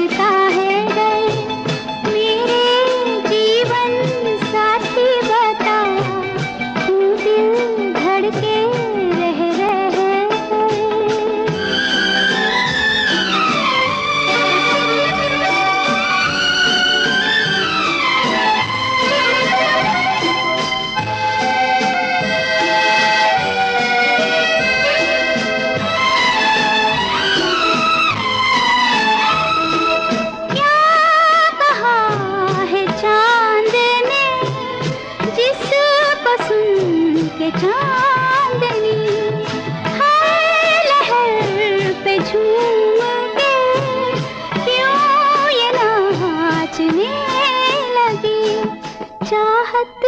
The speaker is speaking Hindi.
लगता है डर। मेरे जीवन साथी बता, तू दिल धड़के रह के चांदनी हर लहर पे झूम के क्यों ये नाचने लगी। चाहत